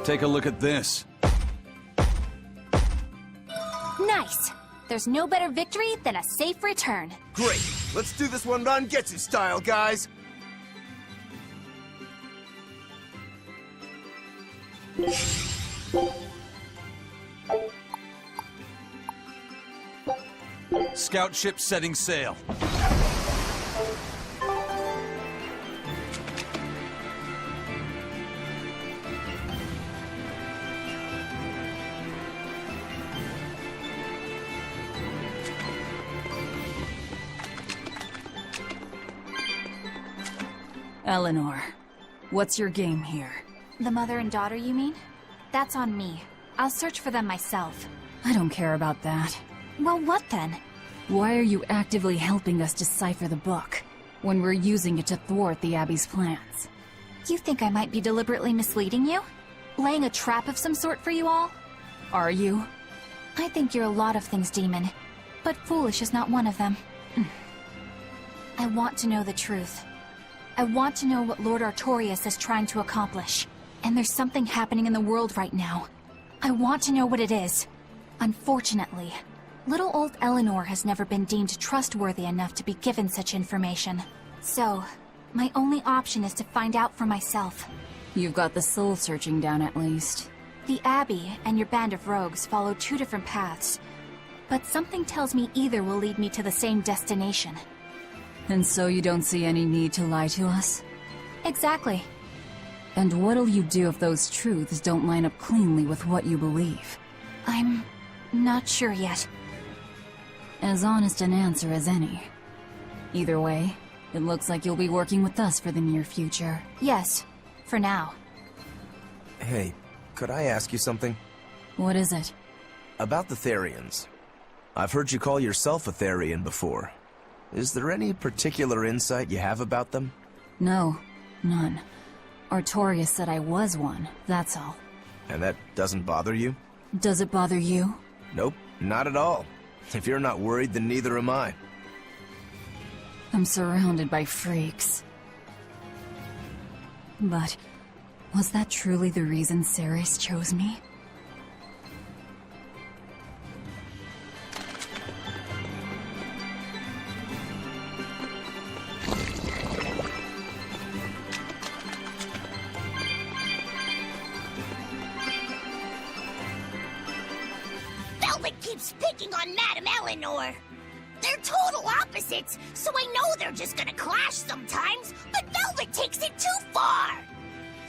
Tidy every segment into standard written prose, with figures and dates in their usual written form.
Take a look at this. Nice. There's no better victory than a safe return. Great. Let's do this one Ron gets it style, guys. Scout ship setting sail. Eleanor, what's your game here? The mother and daughter, you mean? That's on me. I'll search for them myself. I don't care about that. Well, what then? Why are you actively helping us decipher the book, when we're using it to thwart the Abbey's plans? You think I might be deliberately misleading you? Laying a trap of some sort for you all? Are you? I think you're a lot of things, Demon. But foolish is not one of them. I want to know the truth. I want to know what Lord Artorias is trying to accomplish. And there's something happening in the world right now. I want to know what it is. Unfortunately, little old Eleanor has never been deemed trustworthy enough to be given such information. So, my only option is to find out for myself. You've got the soul searching down at least. The Abbey and your band of rogues follow two different paths. But something tells me either will lead me to the same destination. And so you don't see any need to lie to us? Exactly. And what'll you do if those truths don't line up cleanly with what you believe? I'm not sure yet. As honest an answer as any. Either way, it looks like you'll be working with us for the near future. Yes, for now. Hey, could I ask you something? What is it? About the Therians. I've heard you call yourself a Therian before. Is there any particular insight you have about them? No, none. Artorias said I was one, that's all. And that doesn't bother you? Does it bother you? Nope, not at all. If you're not worried, then neither am I. I'm surrounded by freaks. But was that truly the reason Ceres chose me? Keeps picking on Madame Eleanor. They're total opposites, so I know they're just gonna clash sometimes, but Velvet takes it too far!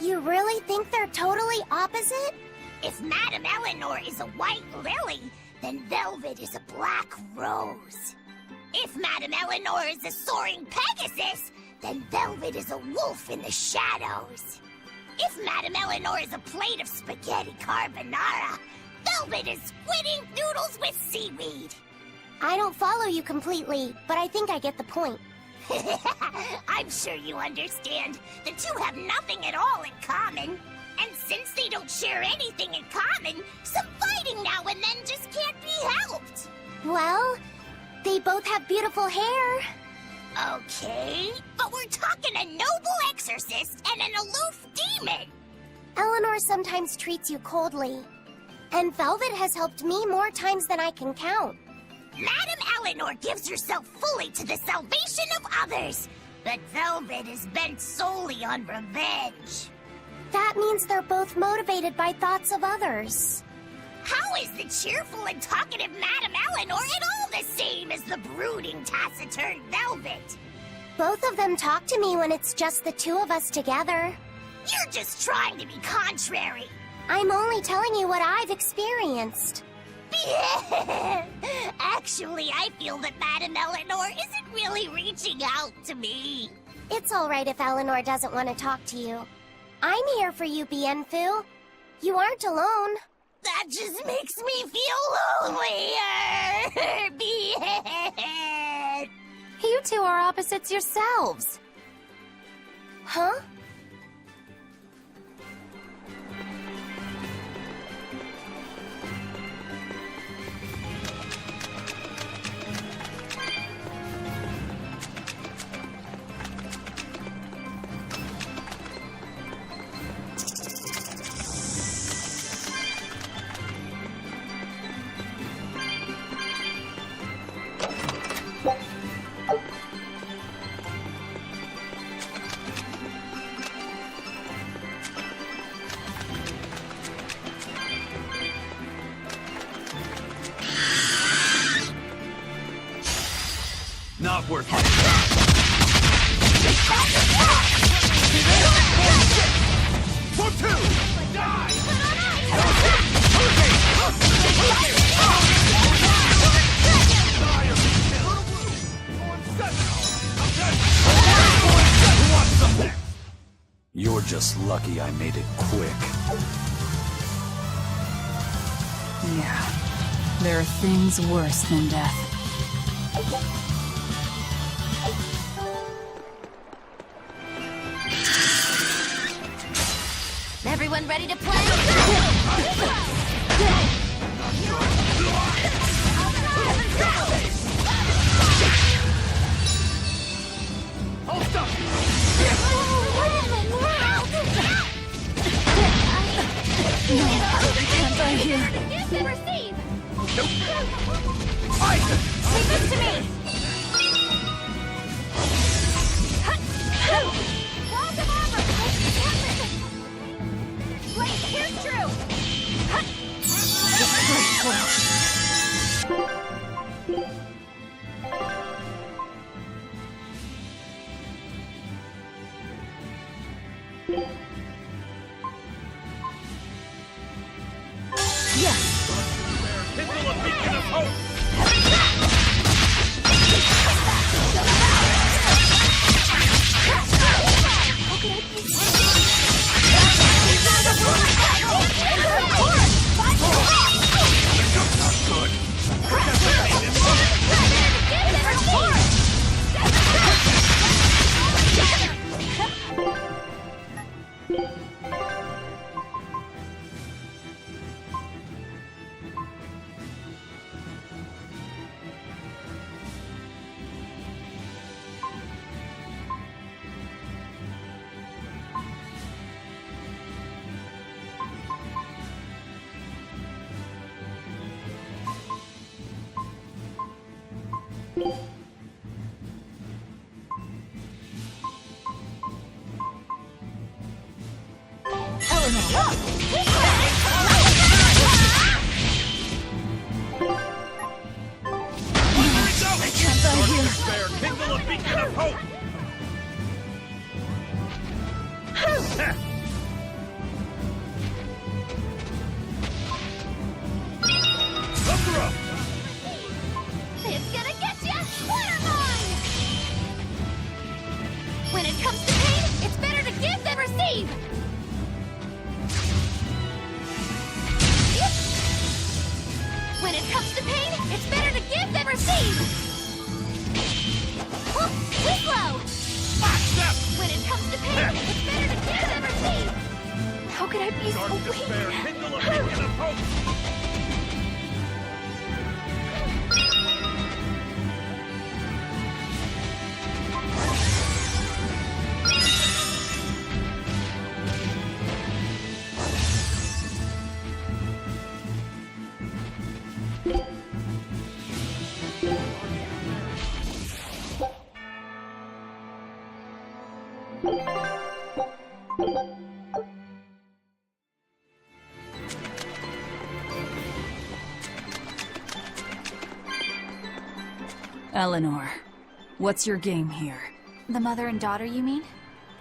You really think they're totally opposite? If Madame Eleanor is a white lily, then Velvet is a black rose. If Madame Eleanor is a soaring Pegasus, then Velvet is a wolf in the shadows. If Madame Eleanor is a plate of spaghetti carbonara, Velvet is squidding noodles with seaweed. I don't follow you completely, but I think I get the point. I'm sure you understand. The two have nothing at all in common. And since they don't share anything in common, some fighting now and then just can't be helped. Well, they both have beautiful hair. Okay, but we're talking a noble exorcist and an aloof demon. Eleanor sometimes treats you coldly. And Velvet has helped me more times than I can count. Madame Eleanor gives herself fully to the salvation of others, but Velvet is bent solely on revenge. That means they're both motivated by thoughts of others. How is the cheerful and talkative Madame Eleanor at all the same as the brooding, taciturn Velvet? Both of them talk to me when it's just the two of us together. You're just trying to be contrary. I'm only telling you what I've experienced. Actually, I feel that Madame Eleanor isn't really reaching out to me. It's all right if Eleanor doesn't want to talk to you. I'm here for you, Bienfu. You aren't alone. That just makes me feel lonelier. Bien. You two are opposites yourselves. Huh? not worth it. For two! You're just lucky I made it quick. Yeah. There are things worse than death. Everyone ready to play? Hold up! Can't die here. Receive! Leave this to me! Walls of armor! Blade, here's true! Kindle a beacon of hope! Despair, kindle a beacon of hope! Up! It's gonna get ya! Watermine! When it comes to pain, it's better to give than receive! When it comes to pain, it's better to give than receive! Oh, too slow! When it comes to pain, it's better to give than receive! How could I be so Dark despair, weak? kindle a beacon of hope! Eleanor, what's your game here? The mother and daughter, you mean?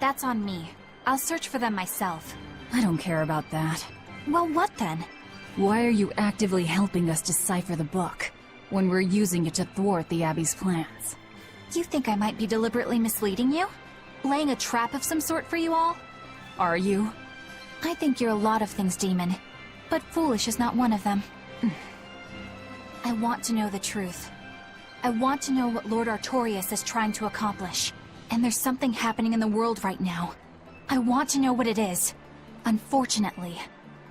That's on me. I'll search for them myself. I don't care about that. Well, what then? Why are you actively helping us decipher the book, when we're using it to thwart the Abbey's plans? You think I might be deliberately misleading you? Laying a trap of some sort for you all? Are you? I think you're a lot of things, Demon. But foolish is not one of them. I want to know the truth. I want to know what Lord Artorias is trying to accomplish. And there's something happening in the world right now. I want to know what it is. Unfortunately,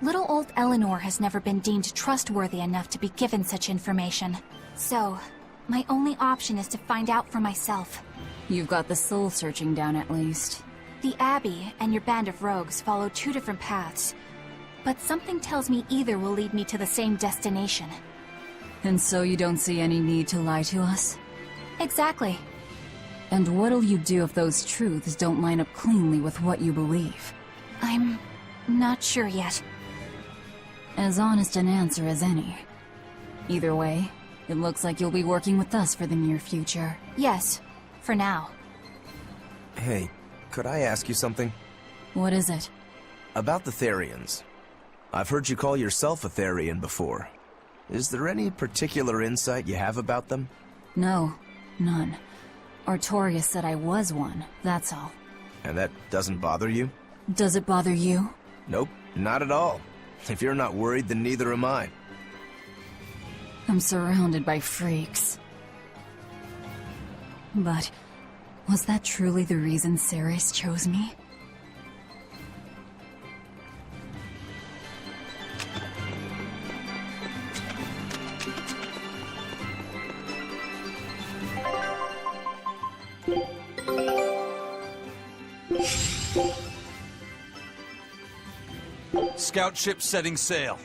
little old Eleanor has never been deemed trustworthy enough to be given such information. So, my only option is to find out for myself. You've got the soul searching down at least. The Abbey and your band of rogues follow two different paths. But something tells me either will lead me to the same destination. And so you don't see any need to lie to us? Exactly. And what'll you do if those truths don't line up cleanly with what you believe? I'm not sure yet. As honest an answer as any. Either way, It looks like you'll be working with us for the near future. Yes, for now. Hey, could I ask you something? What is it? About the Therians. I've heard you call yourself a Therian before. Is there any particular insight you have about them? No, none. Artorias said I was one, that's all. And that doesn't bother you? Does it bother you? Nope, not at all. If you're not worried, then neither am I. I'm surrounded by freaks. But was that truly the reason Ceres chose me? Scout ship setting sail.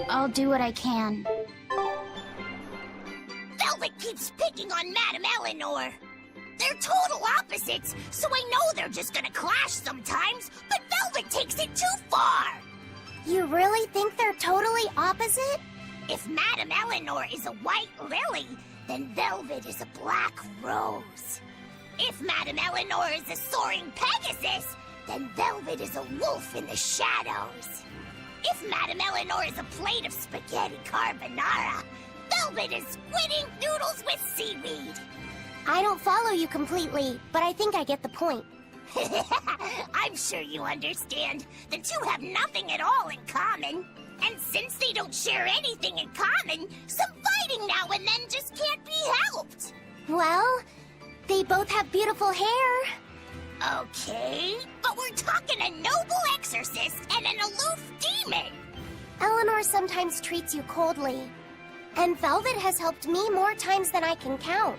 I'll do what I can. Velvet keeps picking on Madame Eleanor. They're total opposites, so I know they're just gonna clash sometimes, but Velvet takes it too far. You really think they're totally opposite? If Madame Eleanor is a white lily, then Velvet is a black rose. If Madame Eleanor is a soaring Pegasus, then Velvet is a wolf in the shadows. If Madame Eleanor is a plate of spaghetti carbonara, Velvet is squid ink noodles with seaweed. I don't follow you completely, but I think I get the point. I'm sure you understand. The two have nothing at all in common. And since they don't share anything in common, some fighting now and then just can't be helped. Well, they both have beautiful hair. Okay, but we're talking a noble exorcist and an aloof demon. Eleanor sometimes treats you coldly. And Velvet has helped me more times than I can count.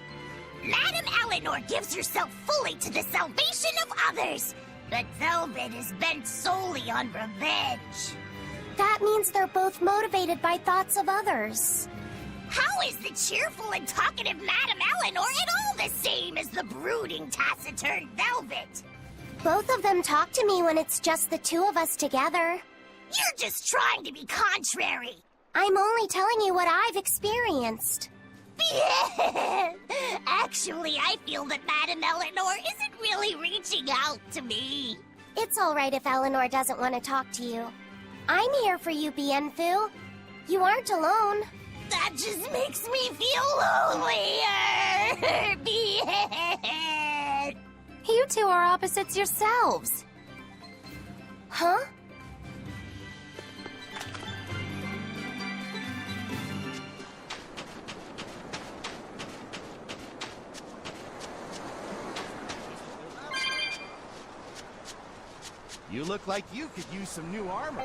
Madame Eleanor gives herself fully to the salvation of others, but Velvet is bent solely on revenge. That means they're both motivated by thoughts of others. How is the cheerful and talkative Madame Eleanor at all the same as the brooding, taciturn Velvet? Both of them talk to me when it's just the two of us together. You're just trying to be contrary. I'm only telling you what I've experienced. Actually, I feel that Madame Eleanor isn't really reaching out to me. It's all right if Eleanor doesn't want to talk to you. I'm here for you, Bienfu. You aren't alone. That just makes me feel lonelier. Bien. You two are opposites yourselves. Huh? You look like you could use some new armor.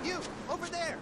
You, over there!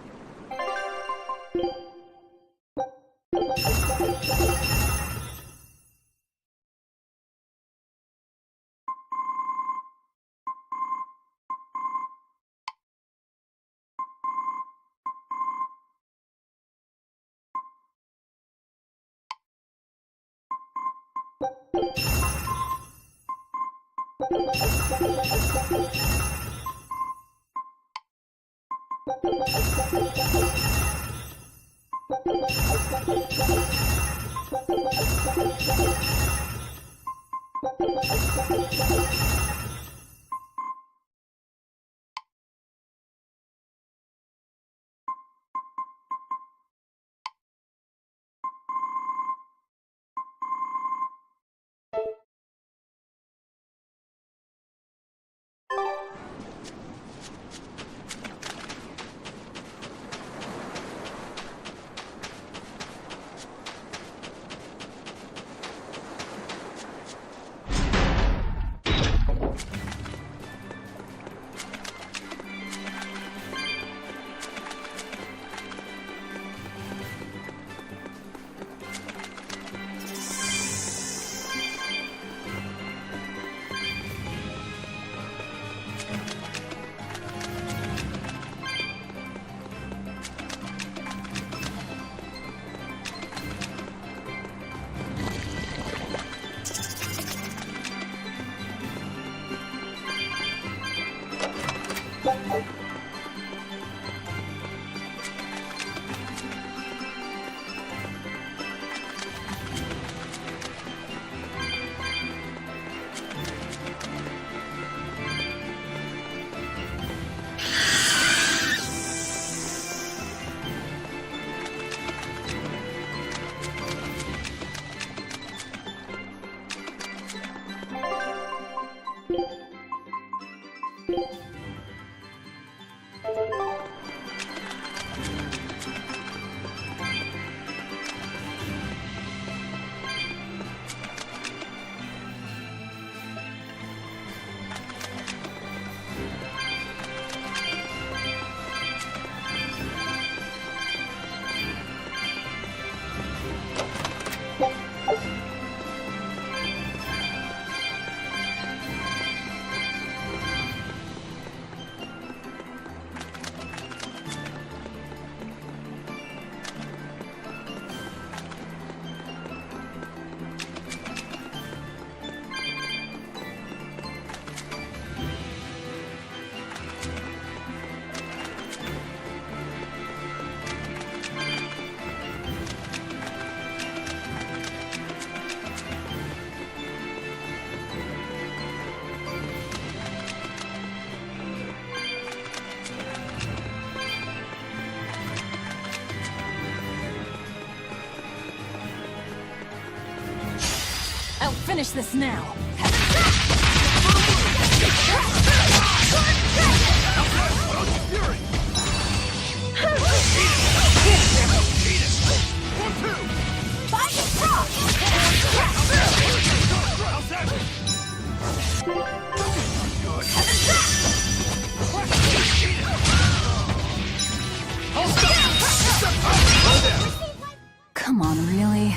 I'll finish this now. Come on, really?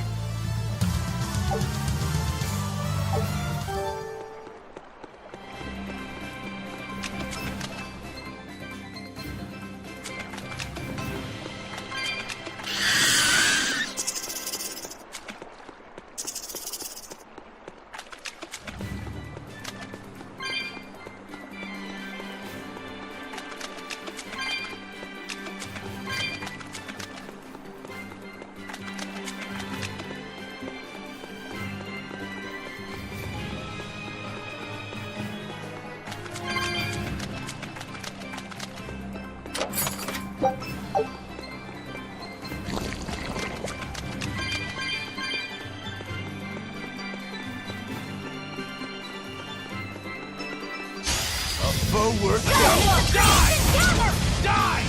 Forward, go! Die! Die!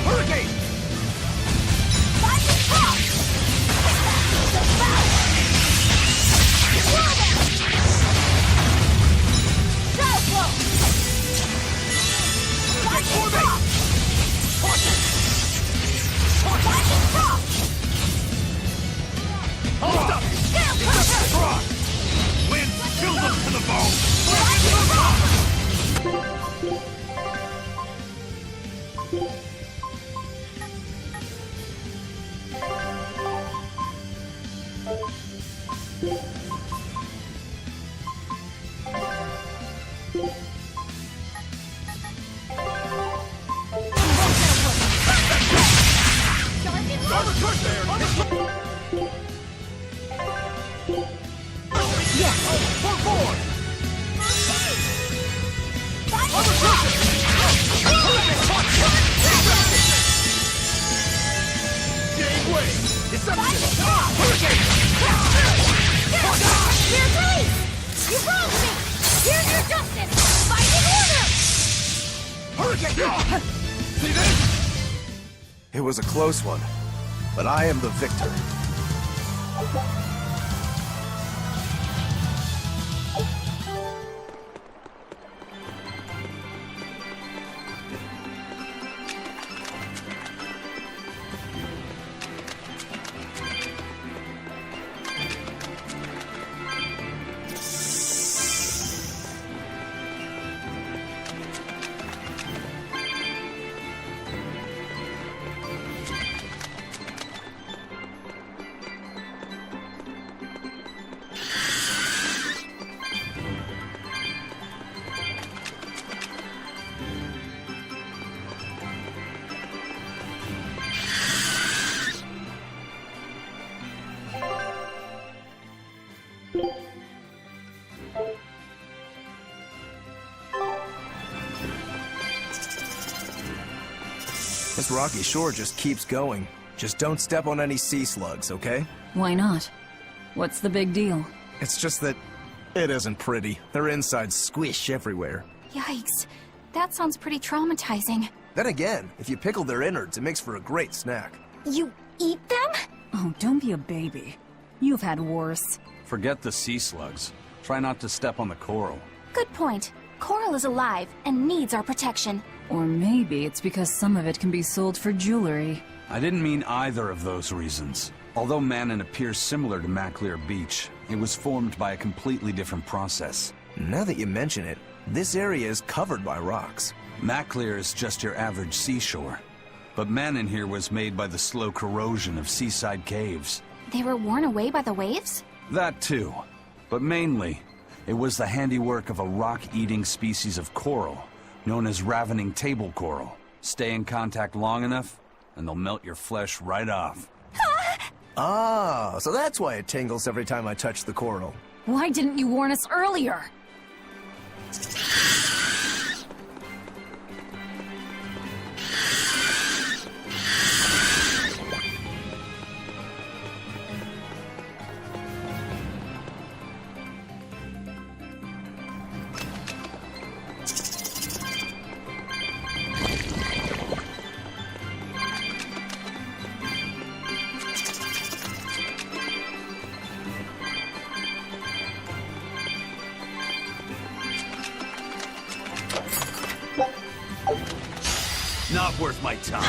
Hurricane! Hold up! Wind, chill them to the bone! It was a close one, but I am the victor. This rocky shore just keeps going. Just don't step on any sea slugs, okay? Why not? What's the big deal? It's just that it isn't pretty. Their insides squish everywhere. Yikes. That sounds pretty traumatizing. Then again, if you pickle their innards, it makes for a great snack. You eat them? Oh, don't be a baby. You've had worse. Forget the sea slugs. Try not to step on the coral. Good point. Coral is alive and needs our protection. Or maybe it's because some of it can be sold for jewelry. I didn't mean either of those reasons. Although Manon appears similar to Maclear Beach, it was formed by a completely different process. Now that you mention it, this area is covered by rocks. Maclear is just your average seashore. But Manon here was made by the slow corrosion of seaside caves. They were worn away by the waves? That too. But mainly, it was the handiwork of a rock-eating species of coral, known as ravening table coral. Stay in contact long enough, and they'll melt your flesh right off. Ah, so that's why it tingles every time I touch the coral. Why didn't you warn us earlier? Not worth my time.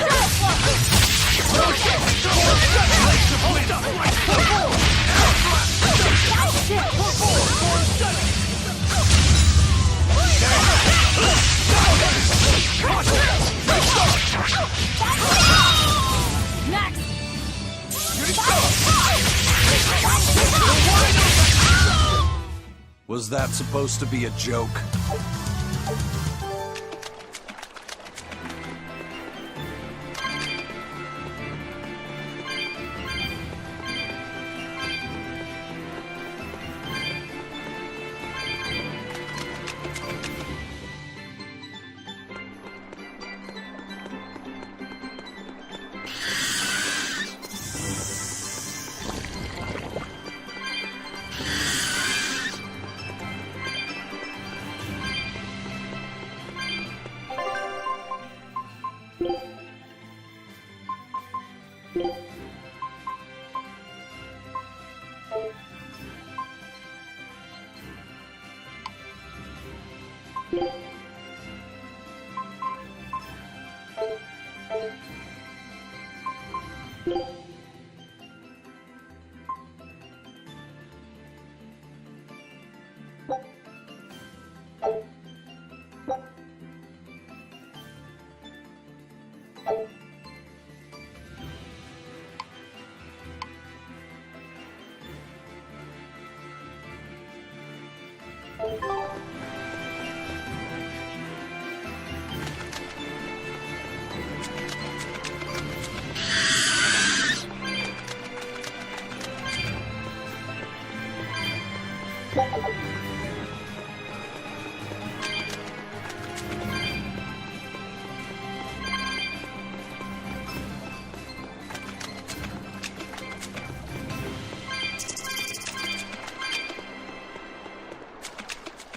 Was that supposed to be a joke?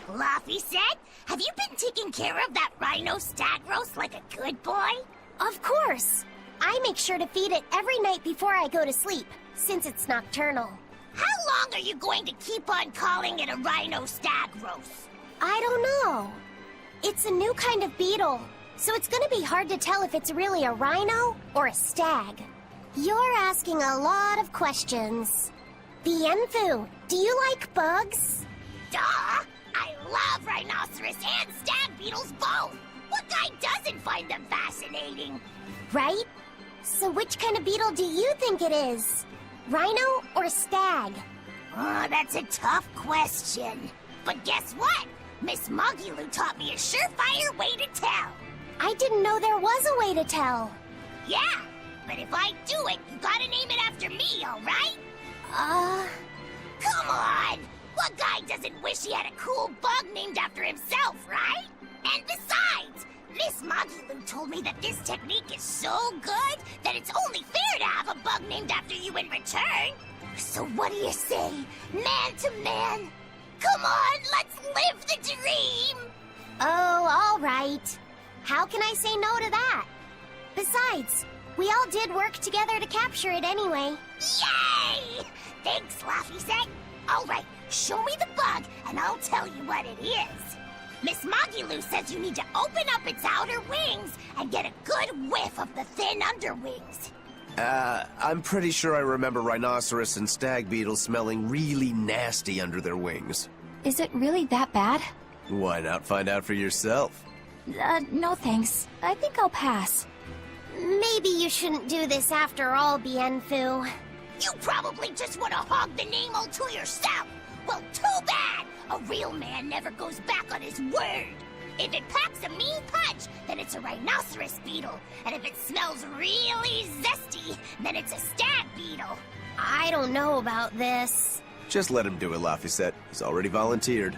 Laffy said, have you been taking care of that rhino stag roast like a good boy? Of course. I make sure to feed it every night before I go to sleep, since it's nocturnal. How long are you going to keep on calling it a rhino stag roast? I don't know. It's a new kind of beetle, so it's gonna be hard to tell if it's really a rhino or a stag. You're asking a lot of questions. Bienfu, do you like bugs? Duh! I love rhinoceros and stag beetles both! What guy doesn't find them fascinating? Right? So which kind of beetle do you think it is? Rhino or stag? Oh, that's a tough question. But guess what? Miss Mogulu taught me a surefire way to tell. I didn't know there was a way to tell. Yeah, but if I do it, you gotta name it after me, alright? Come on! What guy doesn't wish he had a cool bug named after himself, right? And besides, Miss Magilu told me that this technique is so good that it's only fair to have a bug named after you in return. So what do you say, man to man? Come on, let's live the dream! Oh, all right. How can I say no to that? Besides, we all did work together to capture it anyway. Yay! Thanks, Laffy-set. All right, show me the bug, and I'll tell you what it is. Miss Magilu says you need to open up its outer wings and get a good whiff of the thin underwings. I'm pretty sure I remember rhinoceros and stag beetles smelling really nasty under their wings. Is it really that bad? Why not find out for yourself? No thanks. I think I'll pass. Maybe you shouldn't do this after all, Bienfu. You probably just want to hog the name all to yourself. Well, too bad! A real man never goes back on his word. If it packs a mean punch, then it's a rhinoceros beetle. And if it smells really zesty, then it's a stag beetle. I don't know about this. Just let him do it, Laffy-set. He's already volunteered.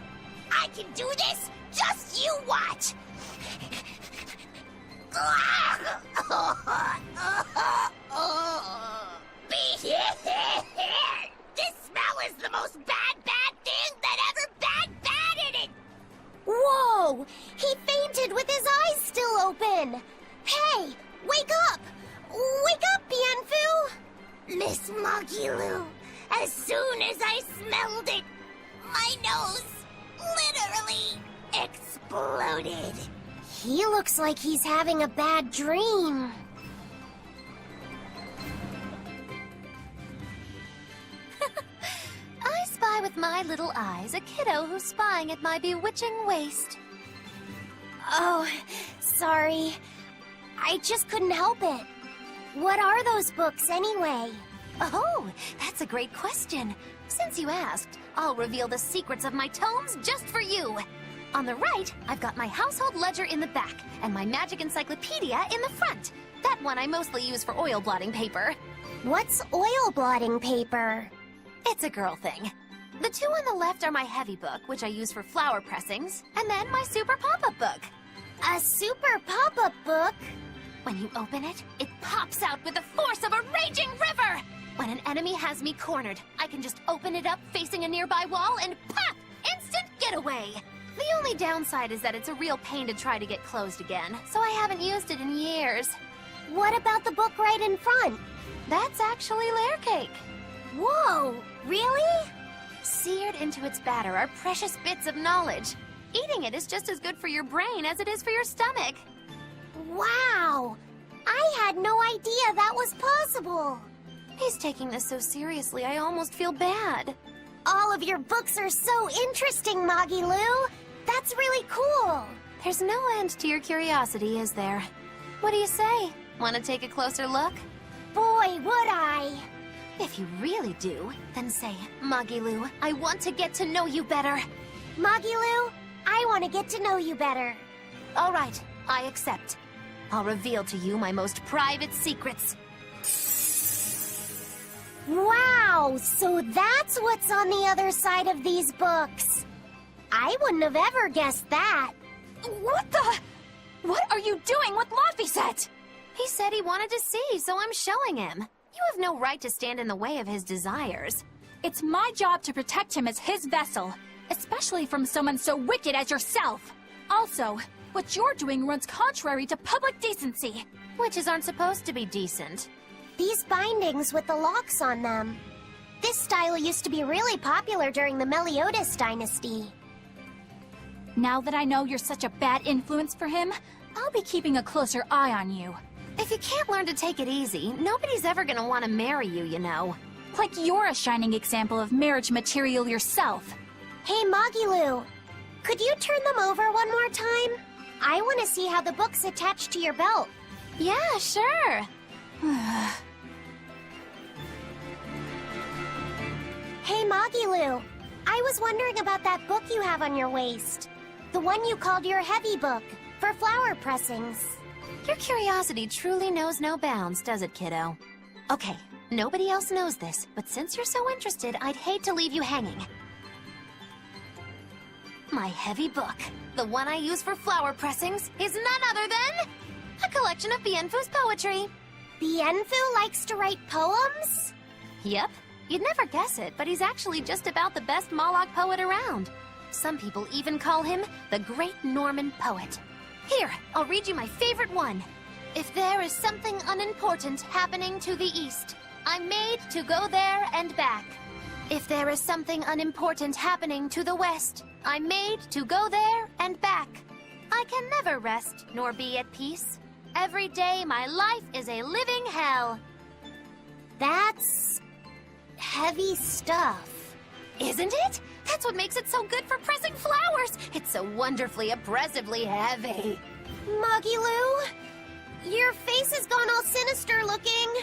I can do this! Just you watch! This smell is the most bad thing that ever batted it! Whoa! He fainted with his eyes still open! Hey! Wake up! Wake up, Bienfu! Miss Magilu, as soon as I smelled it, my nose literally exploded. He looks like he's having a bad dream. I spy with my little eyes a kiddo who's spying at my bewitching waist. Oh, sorry. I just couldn't help it. What are those books anyway? Oh, that's a great question. Since you asked, I'll reveal the secrets of my tomes just for you. On the right, I've got my household ledger in the back, and my magic encyclopedia in the front. That one I mostly use for oil blotting paper. What's oil blotting paper? It's a girl thing. The two on the left are my heavy book, which I use for flower pressings, and then my super pop-up book. A super pop-up book? When you open it, it pops out with the force of a raging river! When an enemy has me cornered, I can just open it up facing a nearby wall and pop! Instant getaway! The only downside is that it's a real pain to try to get closed again, so I haven't used it in years. What about the book right in front? That's actually layer cake. Whoa, really? Seared into its batter are precious bits of knowledge. Eating it is just as good for your brain as it is for your stomach. Wow! I had no idea that was possible. He's taking this so seriously, I almost feel bad. All of your books are so interesting, Magilu. That's really cool. There's no end to your curiosity, is there? What do you say? Want to take a closer look? Boy, would I. If you really do, then say, Magilu, I want to get to know you better. Magilu, I want to get to know you better. All right, I accept. I'll reveal to you my most private secrets. Wow, so that's what's on the other side of these books. I wouldn't have ever guessed that. What the? What are you doing with Laffy-set? He said he wanted to see, so I'm showing him. You have no right to stand in the way of his desires. It's my job to protect him as his vessel, especially from someone so wicked as yourself. Also, what you're doing runs contrary to public decency. Witches aren't supposed to be decent. These bindings with the locks on them. This style used to be really popular during the Meliodas dynasty. Now that I know you're such a bad influence for him, I'll be keeping a closer eye on you. If you can't learn to take it easy, nobody's ever gonna want to marry you, you know. Like you're a shining example of marriage material yourself. Hey, Magilu, could you turn them over one more time? I want to see how the books attach to your belt. Yeah, sure. Hey, Magilu, I was wondering about that book you have on your waist. The one you called your heavy book, for flower pressings. Your curiosity truly knows no bounds, does it, kiddo? Okay, nobody else knows this, but since you're so interested, I'd hate to leave you hanging. My heavy book. The one I use for flower pressings is none other than a collection of Bienfu's poetry. Bienfu likes to write poems? Yep. You'd never guess it, but he's actually just about the best Moloch poet around. Some people even call him the Great Norman Poet. Here, I'll read you my favorite one. If there is something unimportant happening to the east, I'm made to go there and back. If there is something unimportant happening to the west, I'm made to go there and back. I can never rest nor be at peace. Every day my life is a living hell. That's heavy stuff. Isn't it? That's what makes it so good for pressing flowers. It's so wonderfully, oppressively heavy. Muggy Lou, your face has gone all sinister looking.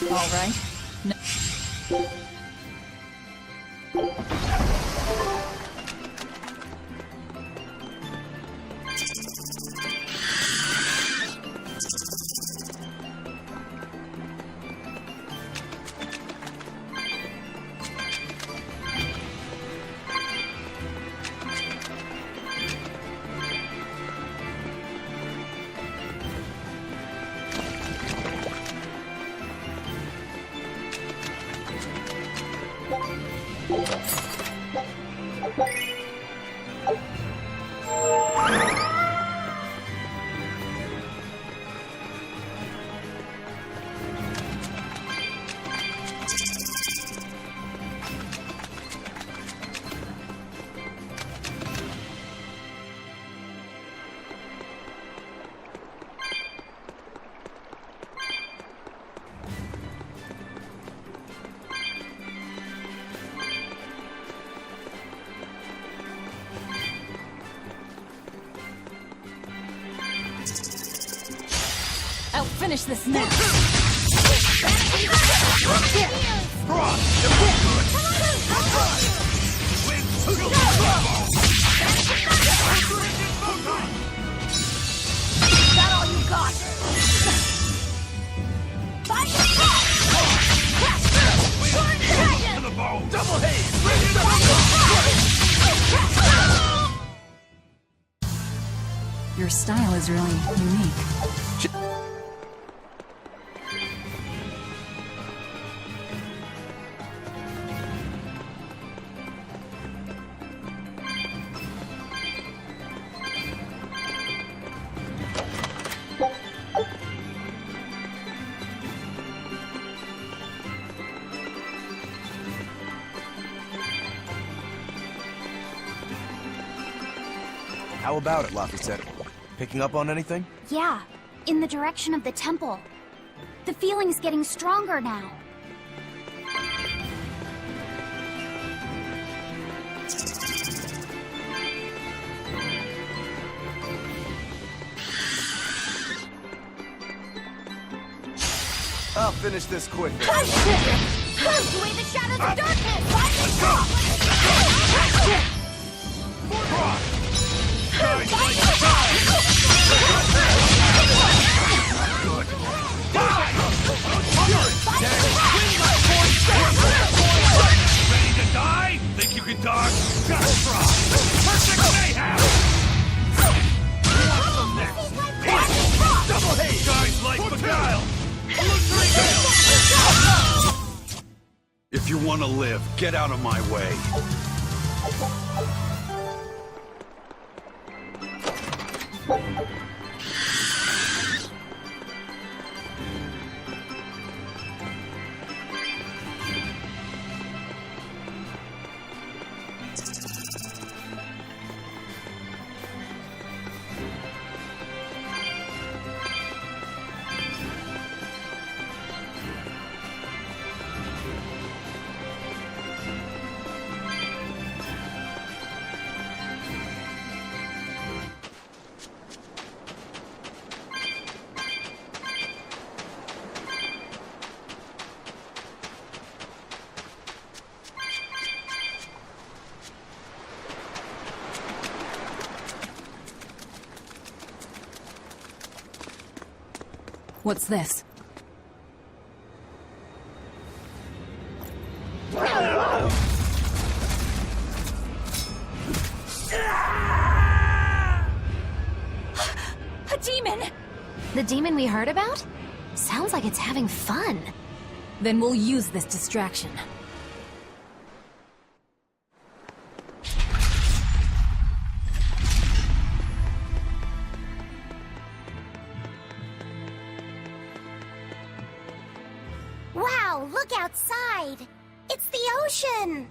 All right. No. I'll finish this now. Is that all you got? Double haze! Your style is really unique. How about it, Lafayette? Picking up on anything? Yeah, in the direction of the temple. The feeling's getting stronger now. I'll finish this quickly. Push away the shadows of darkness! Good. Die! Ready to die? Think you can dodge? Just try. Perfect mayhem! What's the next? Double haze! Guys like beguile! If you want to live, get out of my way. What's this? A demon! The demon we heard about? Sounds like it's having fun. Then we'll use this distraction. Wow, look outside! It's the ocean!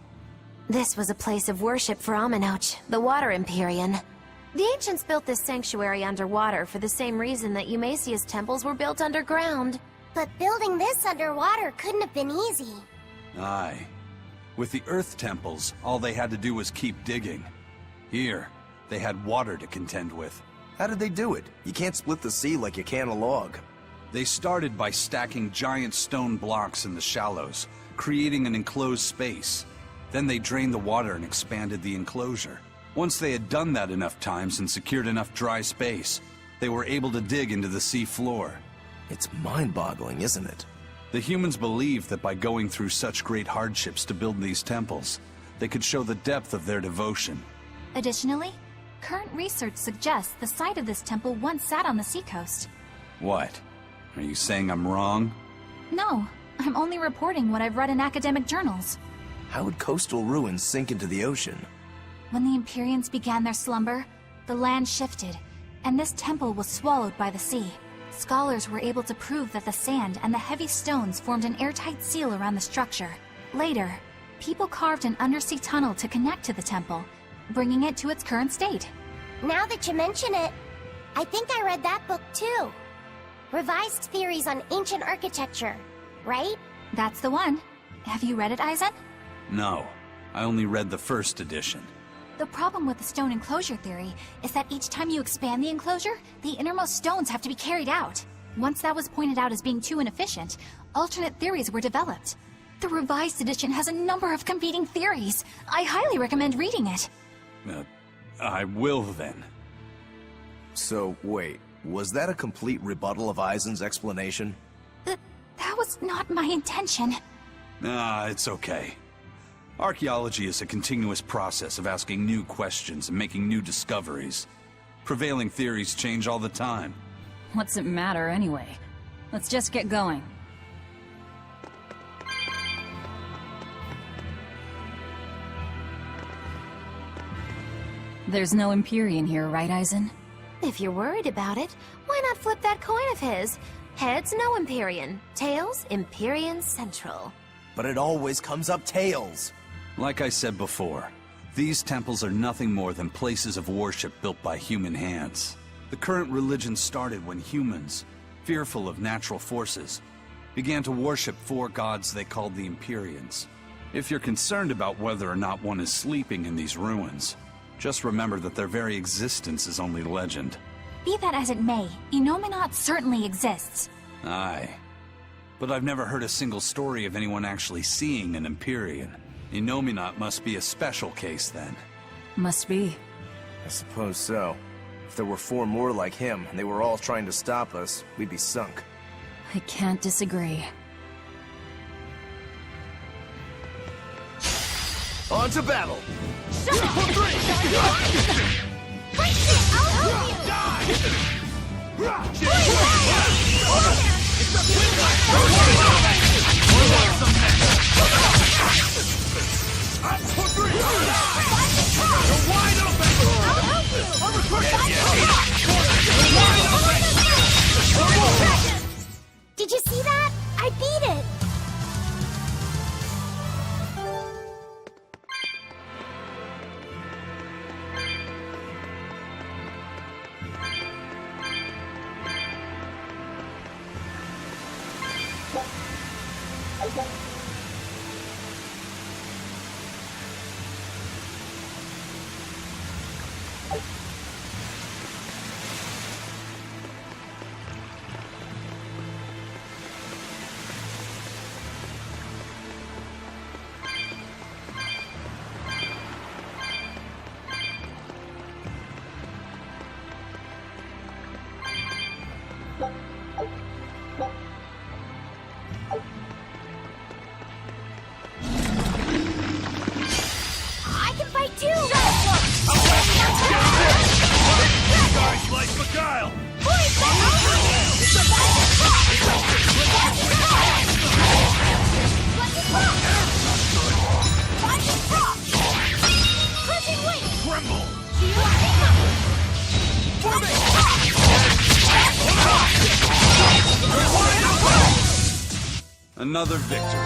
This was a place of worship for Aminoch, the Water Empyrean. The ancients built this sanctuary underwater for the same reason that Eumasia's temples were built underground. But building this underwater couldn't have been easy. Aye. With the Earth temples, all they had to do was keep digging. Here, they had water to contend with. How did they do it? You can't split the sea like you can a log. They started by stacking giant stone blocks in the shallows, creating an enclosed space. Then they drained the water and expanded the enclosure. Once they had done that enough times and secured enough dry space, they were able to dig into the sea floor. It's mind-boggling, isn't it? The humans believed that by going through such great hardships to build these temples, they could show the depth of their devotion. Additionally, current research suggests the site of this temple once sat on the seacoast. What? Are you saying I'm wrong? No, I'm only reporting what I've read in academic journals. How would coastal ruins sink into the ocean? When the Empyreans began their slumber, the land shifted, and this temple was swallowed by the sea. Scholars were able to prove that the sand and the heavy stones formed an airtight seal around the structure. Later, people carved an undersea tunnel to connect to the temple, bringing it to its current state. Now that you mention it, I think I read that book too. Revised Theories on Ancient Architecture, right? That's the one. Have you read it, Aizen? No. I only read the first edition. The problem with the stone enclosure theory is that each time you expand the enclosure, the innermost stones have to be carried out. Once that was pointed out as being too inefficient, alternate theories were developed. The revised edition has a number of competing theories. I highly recommend reading it. I will then. So, wait, was that a complete rebuttal of Aizen's explanation? That was not my intention. It's okay. Archaeology is a continuous process of asking new questions and making new discoveries. Prevailing theories change all the time. What's it matter anyway? Let's just get going. There's no Empyrean here, right, Aizen? If you're worried about it, why not flip that coin of his? Heads, no Empyrean. Tails, Empyrean Central. But it always comes up tails. Like I said before, these temples are nothing more than places of worship built by human hands. The current religion started when humans, fearful of natural forces, began to worship 4 gods they called the Empyreans. If you're concerned about whether or not one is sleeping in these ruins, just remember that their very existence is only legend. Be that as it may, Inominat certainly exists. Aye. But I've never heard a single story of anyone actually seeing an Empyrean. Inominat must be a special case then. Must be. I suppose so. If there were 4 more like him, and they were all trying to stop us, we'd be sunk. I can't disagree. On to battle! Did you see that? I beat it! Another victory.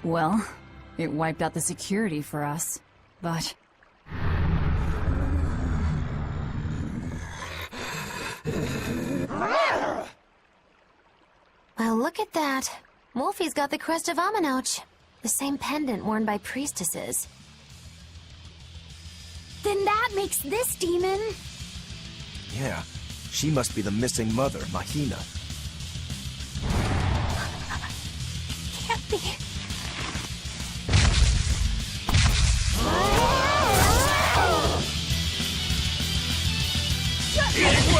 Well, it wiped out the security for us, but... Well, look at that. Wolfie's got the crest of Aminoch. The same pendant worn by priestesses. Then that makes this demon... Yeah, she must be the missing mother, Mahina. Can't be...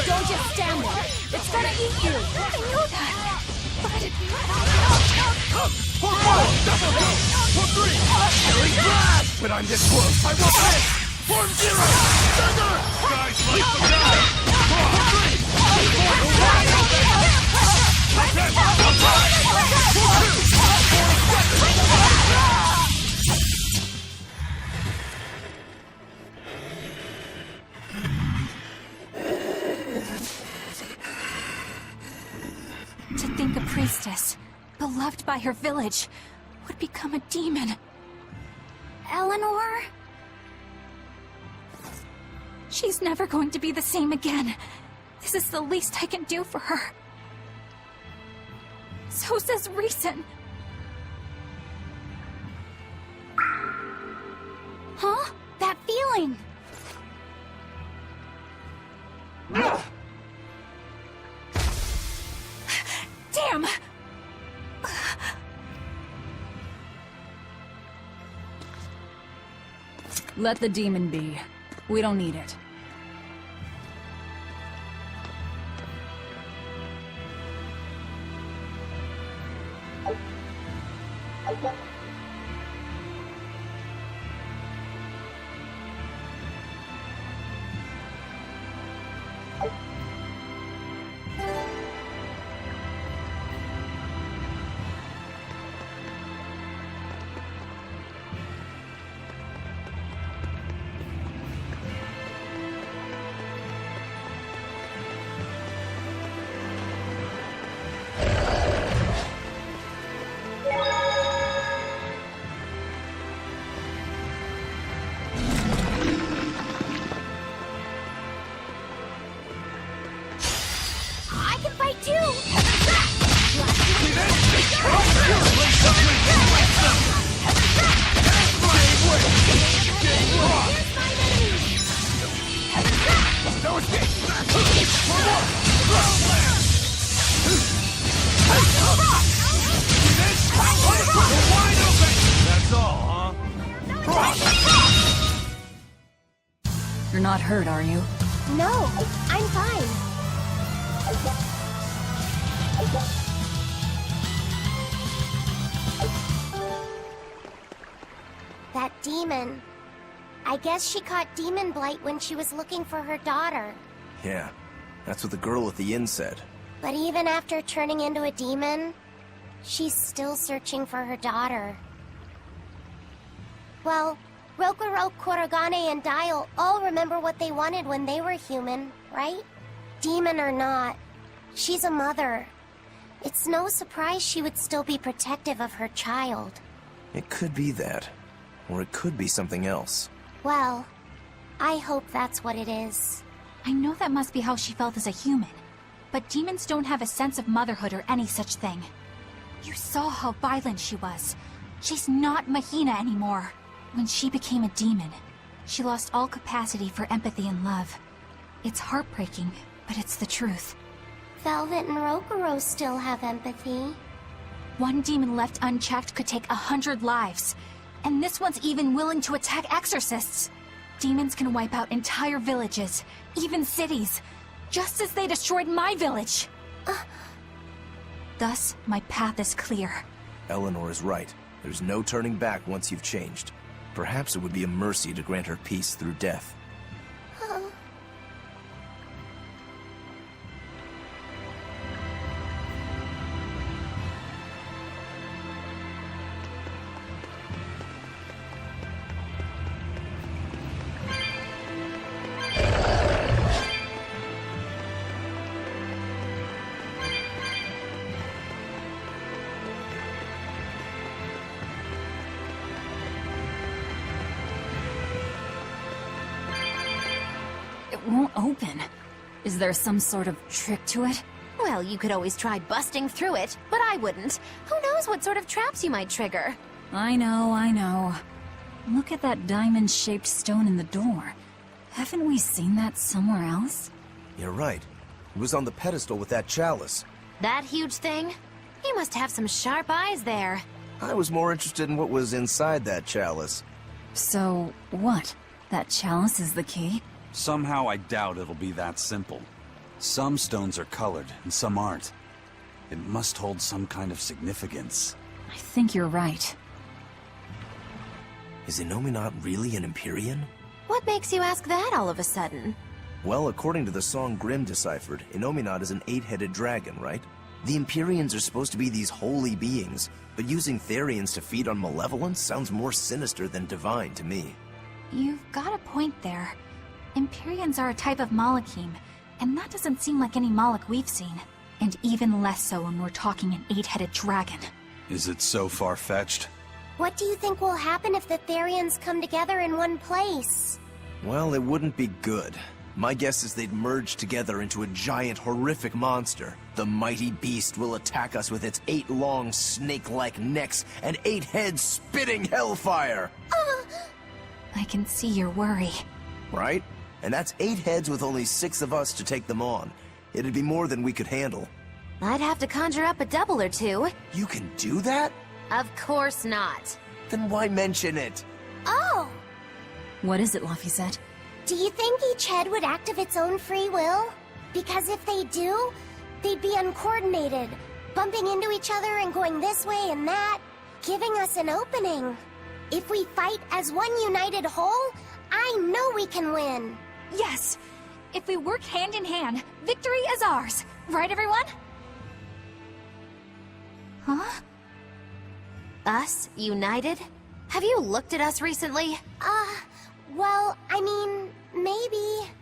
Don't just stand there. It's gonna eat you. I knew that. But I'm this close. I won't miss. Form zero. Thunder. Guys, like the guy. To think a priestess, beloved by her village, would become a demon. Eleanor? She's never going to be the same again. This is the least I can do for her. So says reason. Huh? That feeling! Damn! Let the demon be. We don't need it. That's all, huh? You're not hurt, are you? No, I'm fine. That demon. I guess she caught demon blight when she was looking for her daughter. Yeah, that's what the girl at the inn said. But even after turning into a demon, she's still searching for her daughter. Well, Rokurok, Korogane, and Dial all remember what they wanted when they were human, right? Demon or not, she's a mother. It's no surprise she would still be protective of her child. It could be that. Or it could be something else. Well, I hope that's what it is. I know that must be how she felt as a human. But demons don't have a sense of motherhood or any such thing. You saw how violent she was. She's not Mahina anymore. When she became a demon, she lost all capacity for empathy and love. It's heartbreaking, but it's the truth. Velvet and Rokuro still have empathy. One demon left unchecked could take 100 lives. And this one's even willing to attack exorcists. Demons can wipe out entire villages, even cities, just as they destroyed my village. Thus, my path is clear. Eleanor is right. There's no turning back once you've changed. Perhaps it would be a mercy to grant her peace through death. It won't open. Is there some sort of trick to it? Well, you could always try busting through it, but I wouldn't. Who knows what sort of traps you might trigger? I know. Look at that diamond-shaped stone in the door. Haven't we seen that somewhere else? You're right. It was on the pedestal with that chalice. That huge thing? You must have some sharp eyes there. I was more interested in what was inside that chalice. So, what? That chalice is the key? Somehow I doubt it'll be that simple. Some stones are colored, and some aren't. It must hold some kind of significance. I think you're right. Is Innominat really an Empyrean? What makes you ask that all of a sudden? Well, according to the song Grimm deciphered, Innominat is an 8-headed dragon, right? The Empyreans are supposed to be these holy beings, but using Therians to feed on malevolence sounds more sinister than divine to me. You've got a point there. Empyreans are a type of Malachim, and that doesn't seem like any Malach we've seen. And even less so when we're talking an 8-headed dragon. Is it so far-fetched? What do you think will happen if the Therians come together in one place? Well, it wouldn't be good. My guess is they'd merge together into a giant, horrific monster. The mighty beast will attack us with its 8 long, snake-like necks and 8 heads spitting hellfire! I can see your worry. Right? And that's 8 heads with only 6 of us to take them on. It'd be more than we could handle. I'd have to conjure up a double or two. You can do that? Of course not. Then why mention it? Oh! What is it, Laphicet? Do you think each head would act of its own free will? Because if they do, they'd be uncoordinated, bumping into each other and going this way and that, giving us an opening. If we fight as one united whole, I know we can win. Yes! If we work hand in hand, victory is ours. Right, everyone? Huh? Us? United? Have you looked at us recently? Well, I mean, maybe.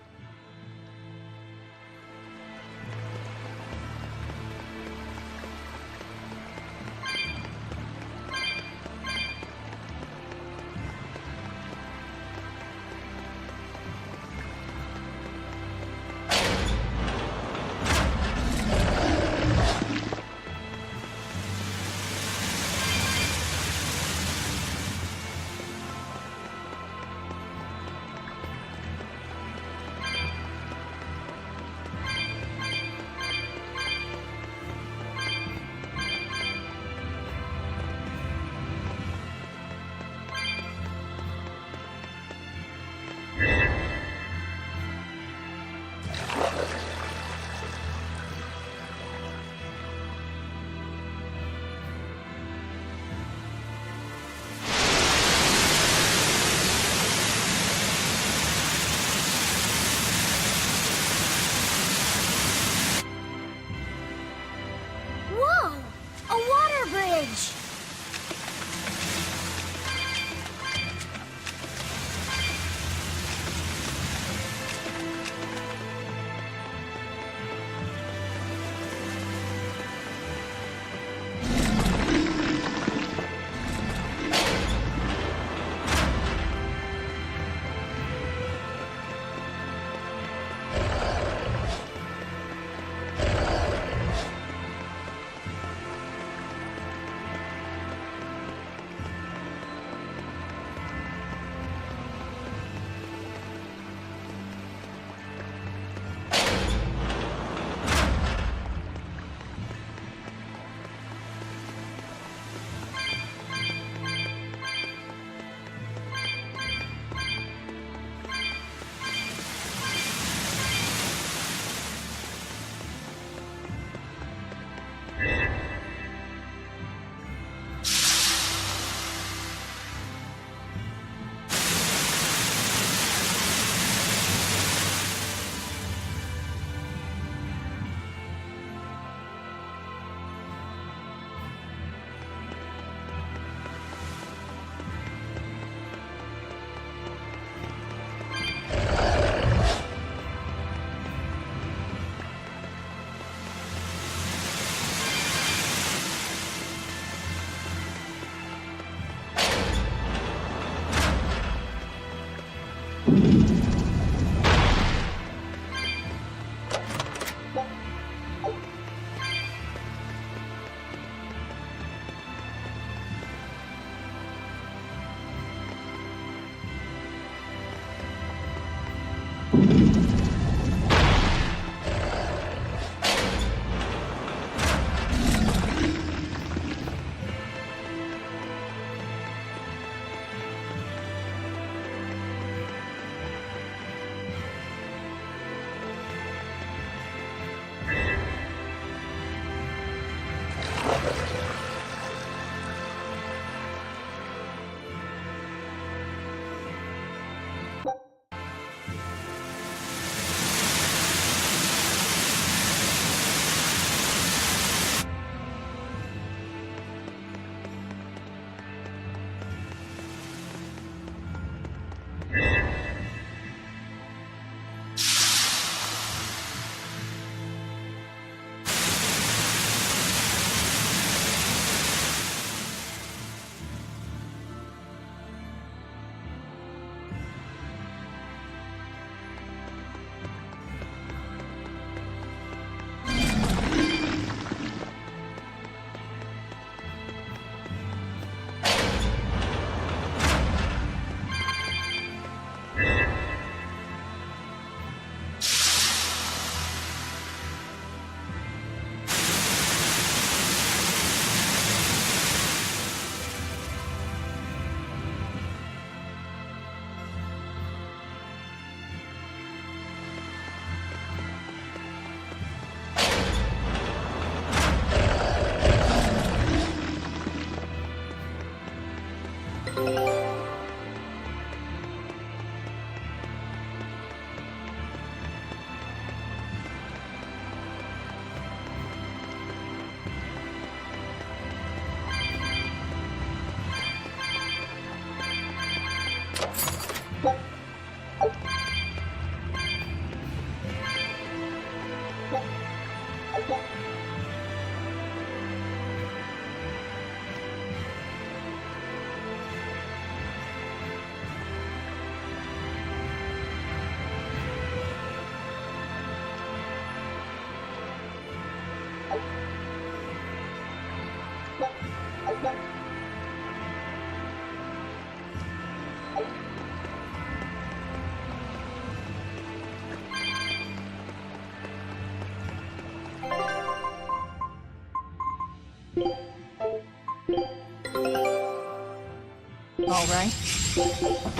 All right.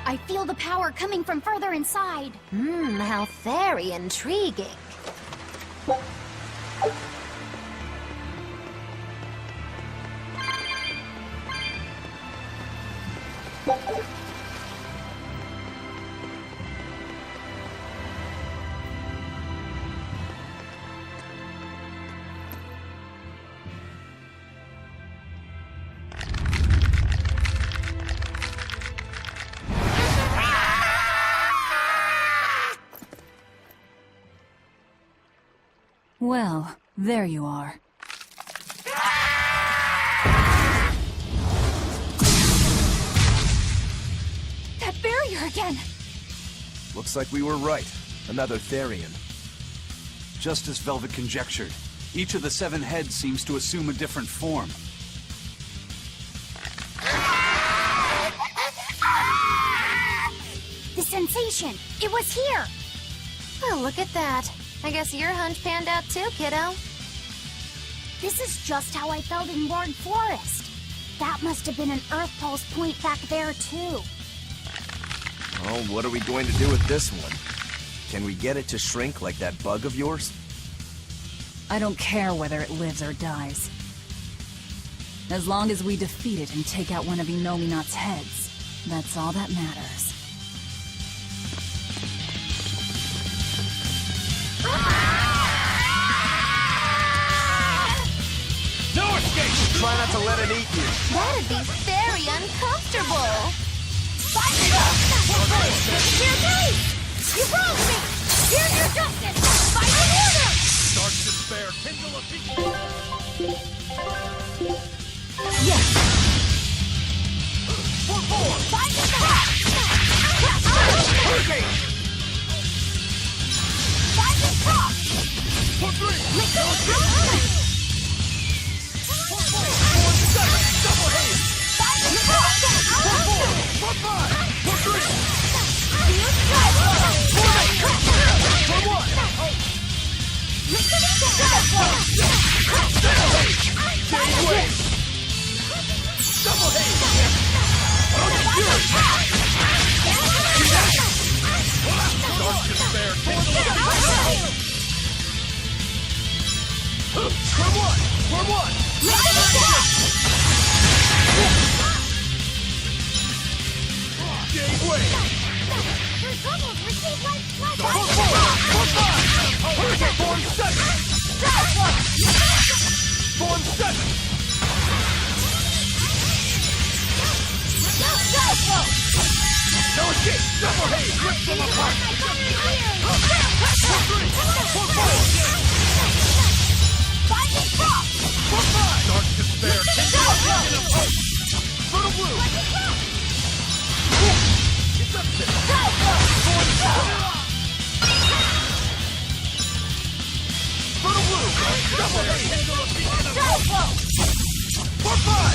I feel the power coming from further inside. How very intriguing. Well, there you are. That barrier again! Looks like we were right. Another Therian. Just as Velvet conjectured, each of the 7 heads seems to assume a different form. The sensation! It was here! Oh, look at that. I guess your hunch panned out too, kiddo. This is just how I felt in Ward Forest. That must have been an Earth Pulse point back there, too. Oh, what are we going to do with this one? Can we get it to shrink like that bug of yours? I don't care whether it lives or dies. As long as we defeat it and take out one of Inominat's heads, that's all that matters. No escape! Try not to let it eat you. That'd be very uncomfortable. Here, please! You wronged me! Here's your justice! Fight in order! Dark despair, kindle a beacon! Yes! For 4! Fight in the heart! Hurricane! Fight in cross! For 3! Liquid cross! For 7! Double hit! Fight in cross! For 5! For 3! Field strike! For 1! Liquid cross! Stay away! Hurricane form set! Form set! No escape! Double haze! Rip them apart! Dark despair! Taking up hope! Fertile blue! It's up there! Fertile blue! Double haze! For five!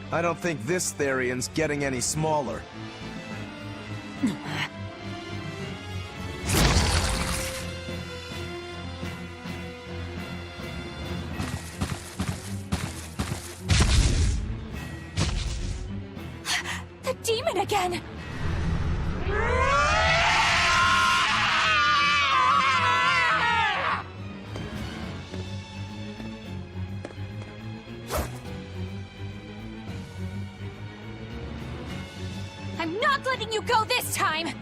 I don't think this Therian's getting any smaller. The demon again! I'm not letting you go this time!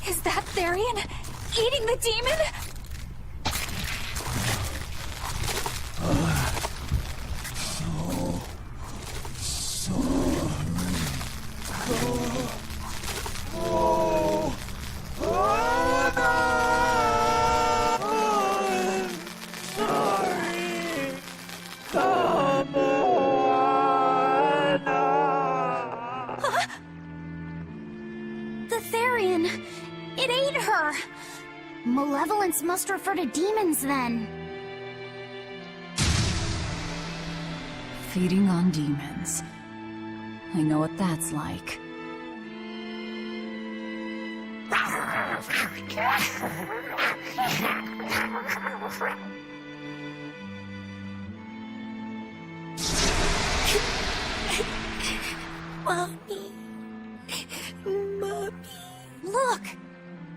Is that Therian eating the demon? The Therian! It ate her! Malevolence must refer to demons then. Feeding on demons. I know what that's like. Mommy. Mommy. Look!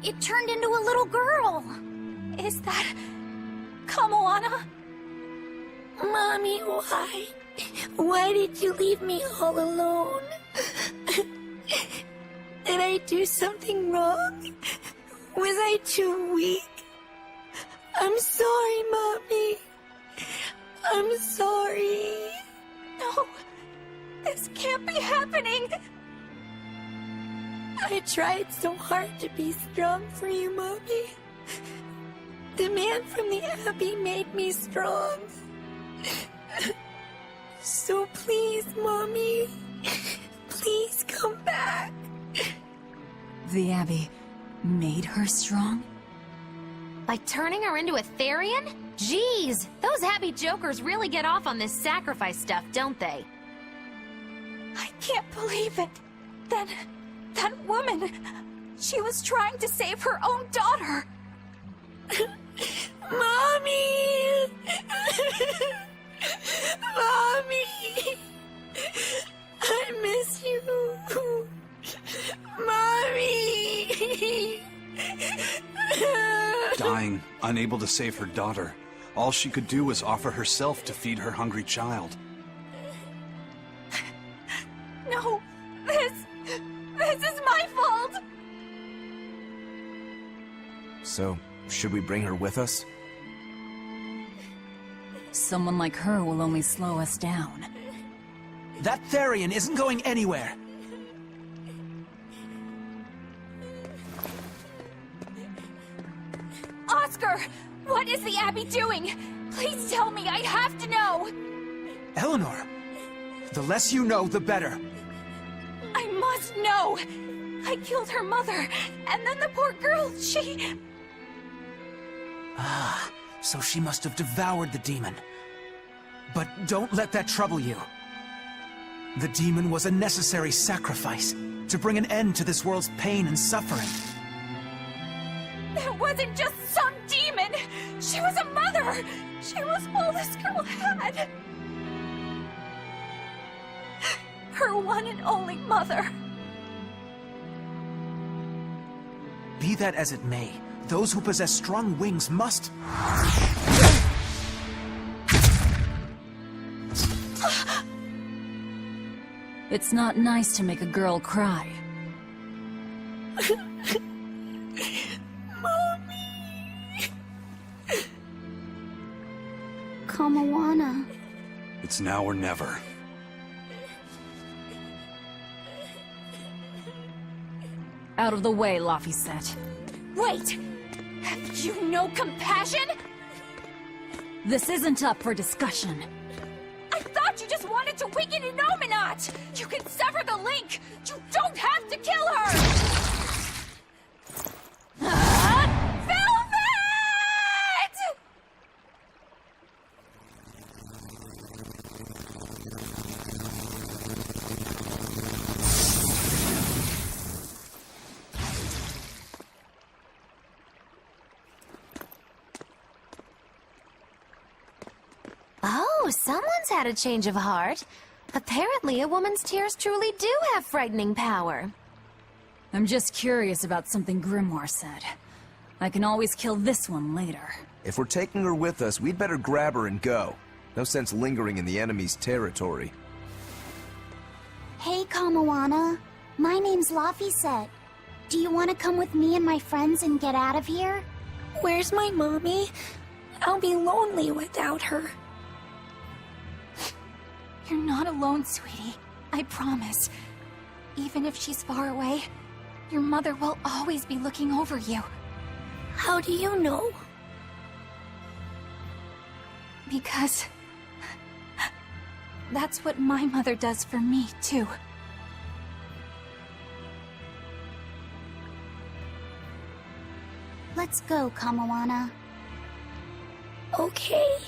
It turned into a little girl! Is that... Kamoana? Mommy, why? Why did you leave me all alone? Did I do something wrong? Was I too weak? I'm sorry, Mommy. I'm sorry. No! This can't be happening! I tried so hard to be strong for you, Mommy. The man from the Abbey made me strong. So please, Mommy, please come back. The Abbey made her strong? By turning her into a Therian? Jeez, those Abbey jokers really get off on this sacrifice stuff, don't they? I can't believe it. That woman, she was trying to save her own daughter. Mommy! Mommy! I miss you. Mommy! Dying, unable to save her daughter, all she could do was offer herself to feed her hungry child. No, this is my fault. So, should we bring her with us? Someone like her will only slow us down. That Therian isn't going anywhere. Oscar, what is the Abbey doing? Please tell me, I have to know. Eleanor, the less you know, the better. I must know. I killed her mother, and then the poor girl, she... Ah, so she must have devoured the demon. But don't let that trouble you. The demon was a necessary sacrifice to bring an end to this world's pain and suffering. It wasn't just some demon. She was a mother. She was all this girl had. Her one and only mother. Be that as it may, those who possess strong wings must... It's not nice to make a girl cry. Kamawana. It's now or never. Out of the way, Laphicet. Wait! Have you no compassion? This isn't up for discussion. I thought you just wanted to weaken Inominat! You can sever the link! You don't have to kill her! Velvet! Oh, someone's had a change of heart. Apparently, a woman's tears truly do have frightening power. I'm just curious about something Grimoire said. I can always kill this one later. If we're taking her with us, we'd better grab her and go. No sense lingering in the enemy's territory. Hey, Kamawana. My name's Laphicet. Do you want to come with me and my friends and get out of here? Where's my mommy? I'll be lonely without her. You're not alone, sweetie. I promise. Even if she's far away, your mother will always be looking over you. How do you know? Because... that's what my mother does for me, too. Let's go, Kamawana. Okay.